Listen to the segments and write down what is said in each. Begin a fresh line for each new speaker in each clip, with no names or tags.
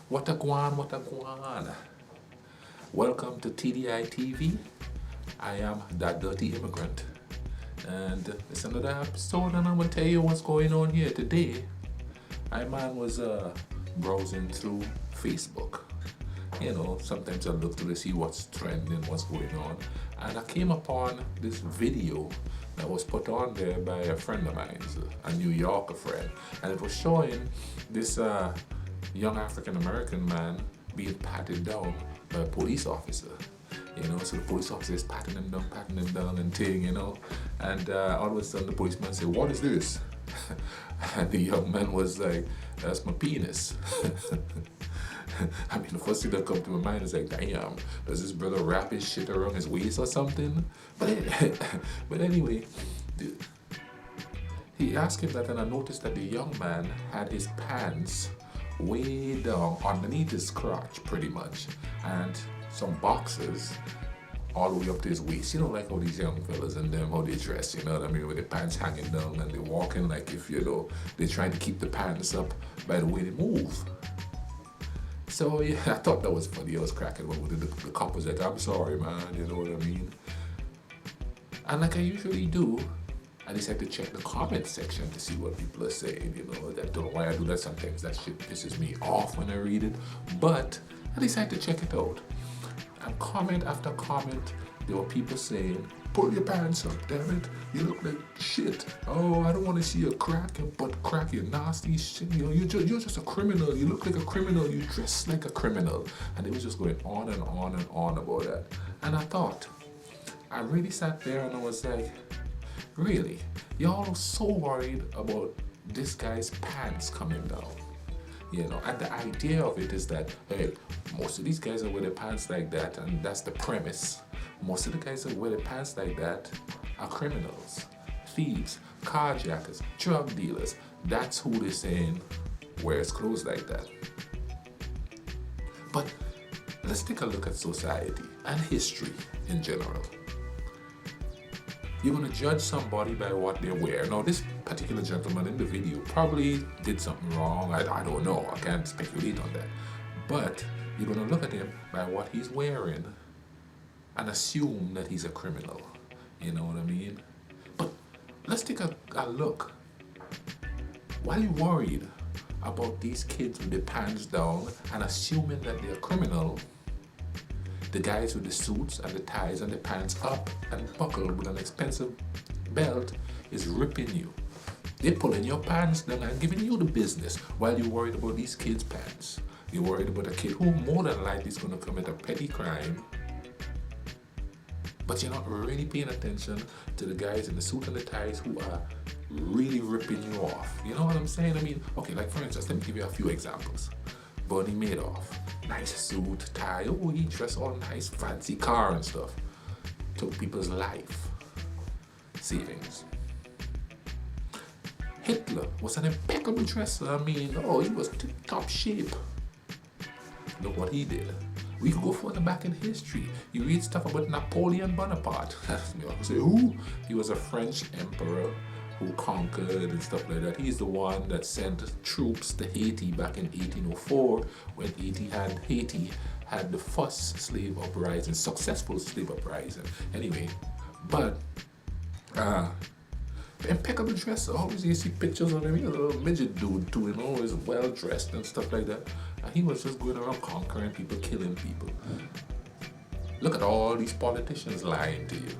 What a guan, what a guan. Welcome to TDI TV. I am that dirty immigrant. And it's another episode, and I'm gonna tell you what's going on here today. I man was browsing through Facebook. You know, sometimes I look to see what's trending, what's going on. And I came upon this video that was put on there by a friend of mine, a New Yorker friend. And it was showing this young African American man being patted down by a police officer. You know, so the police officer is patting him down and thing, you know. And all of a sudden the policeman said, "What is this?" And the young man was like, "That's my penis." I mean, the first thing that comes to my mind is like, damn, does this brother wrap his shit around his waist or something? But anyway, he asked him that, and I noticed that the young man had his pants way down underneath his crotch, pretty much, and some boxers all the way up to his waist. You know, like how these young fellas and them, how they dress, you know what I mean, with their pants hanging down and they're walking like if, you know, they're trying to keep the pants up by the way they move. So yeah, I thought that was funny. I was cracking up with the cop was like, "I'm sorry, man," you know what I mean? And like I usually do, I decided to check the comment section to see what people are saying, you know. I don't know why I do that sometimes. That shit pisses me off when I read it. But I decided to check it out. And comment after comment, there were people saying, "Pull your pants up, damn it. You look like shit. Oh, I don't want to see you crack, your butt crack, you nasty shit. You know, you're just a criminal. You look like a criminal. You dress like a criminal." And it was just going on and on and on about that. And I really sat there and I was like, really? Y'all are so worried about this guy's pants coming down. You know, and the idea of it is that, hey, most of these guys are wearing their pants like that, and that's the premise. Most of the guys that wear their pants like that are criminals, thieves, carjackers, drug dealers. That's who they're saying wears clothes like that. But let's take a look at society and history in general. You're going to judge somebody by what they wear. Now, this particular gentleman in the video probably did something wrong. I don't know. I can't speculate on that. But you're going to look at him by what he's wearing and assume that he's a criminal. You know what I mean? But let's take a look. While you're worried about these kids with their pants down and assuming that they're criminal, the guys with the suits and the ties and the pants up and buckled with an expensive belt is ripping you. They're pulling your pants down and giving you the business while you're worried about these kids' pants. You're worried about a kid who more than likely is going to commit a petty crime, but you're not really paying attention to the guys in the suit and the ties who are really ripping you off. You know what I'm saying? I mean, okay, like for instance, let me give you a few examples. Bernie Madoff, nice suit, tie, oh, he dressed all nice, fancy car and stuff. Took people's life savings. Hitler was an impeccable dresser. I mean, oh, he was tip-top shape. Look what he did. We could go further back in history. You read stuff about Napoleon Bonaparte. You say, who? He was a French emperor who conquered and stuff like that. He's the one that sent troops to Haiti back in 1804 when Haiti had the first slave uprising, successful slave uprising. Anyway, but impeccable dresser. Always you see pictures of him. He's a little midget dude too, you know, always well dressed and stuff like that. And he was just going around conquering people, killing people. Look at all these politicians lying to you.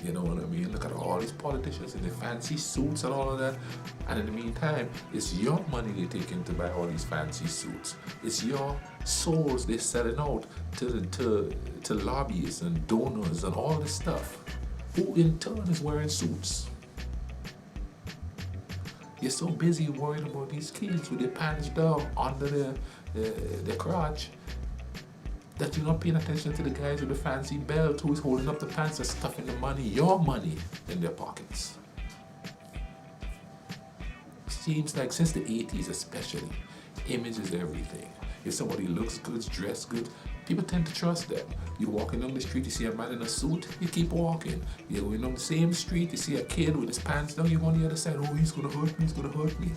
You know what I mean? Look at all these politicians in their fancy suits and all of that. And in the meantime, it's your money they're taking to buy all these fancy suits. It's your souls they're selling out to lobbyists and donors and all this stuff. Who in turn is wearing suits? You're so busy worried about these kids with their pants down under their crotch that you're not paying attention to the guys with the fancy belt who is holding up the pants and stuffing the money, your money, in their pockets. Seems like since the 80s especially, image is everything. If somebody looks good, dressed good, people tend to trust them. You're walking down the street, you see a man in a suit, you keep walking. You're going down the same street, you see a kid with his pants down, you go on the other side, oh, he's gonna hurt me, he's gonna hurt me.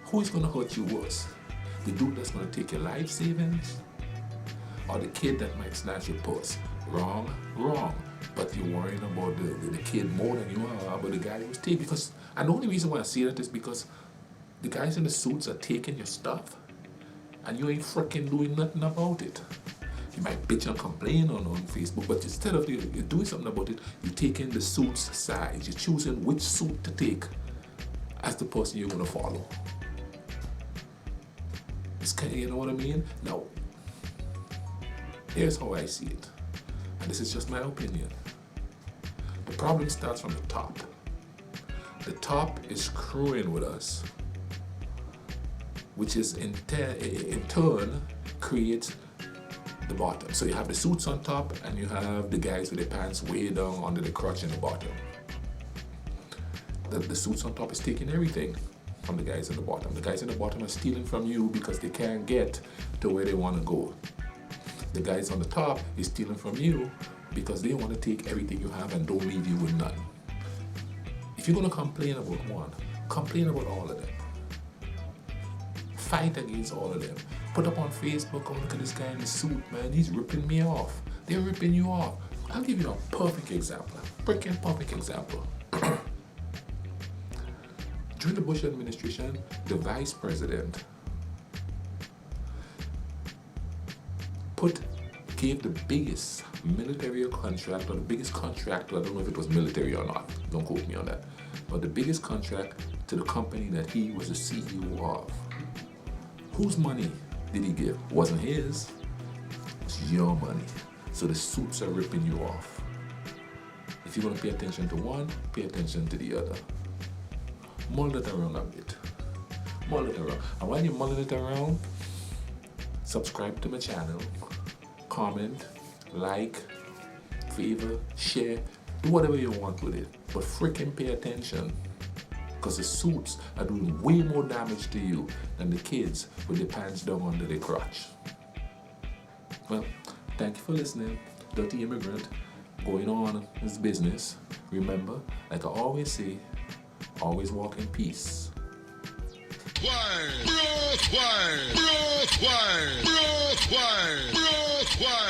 Who is gonna hurt you worse? The dude that's gonna take your life savings, or the kid that might snatch your purse? Wrong, wrong. But you're worrying about the kid more than you are about the guy who's taking. Because, and the only reason why I say that is because the guys in the suits are taking your stuff, and you ain't freaking doing nothing about it. You might bitch and complain on Facebook, but instead of you doing something about it, you're taking the suit's side. You're choosing which suit to take as the person you're gonna follow. It's kind of, you know what I mean? Now, here's how I see it, and this is just my opinion. The problem starts from the top. The top is screwing with us, which is in turn creates the bottom. So you have the suits on top, and you have the guys with their pants way down under the crotch in the bottom. The suits on top is taking everything from the guys in the bottom. The guys in the bottom are stealing from you because they can't get to where they want to go. The guys on the top is stealing from you because they want to take everything you have and don't leave you with none. If you're going to complain about one, complain about all of them. Fight against all of them. Put up on Facebook, oh, look at this guy in the suit, man, he's ripping me off. They're ripping you off. I'll give you a perfect example, a freaking perfect example. During the Bush administration, the vice president gave the biggest military contract, or the biggest contract, I don't know if it was military or not, don't quote me on that, but the biggest contract to the company that he was the CEO of. Whose money did he give? It wasn't his, it's your money. So the suits are ripping you off. If you're going to pay attention to one, pay attention to the other. Mull it around a bit. Mull it around. And while you're mulling it around, subscribe to my channel, comment, like, favor, share, do whatever you want with it. But freaking pay attention, because the suits are doing way more damage to you than the kids with their pants down under their crotch. Well, thank you for listening. Dirty Immigrant, going on his business. Remember, like I always say, always walk in peace.
Bro, twine, bro, twine, bro, twine, bro, twine.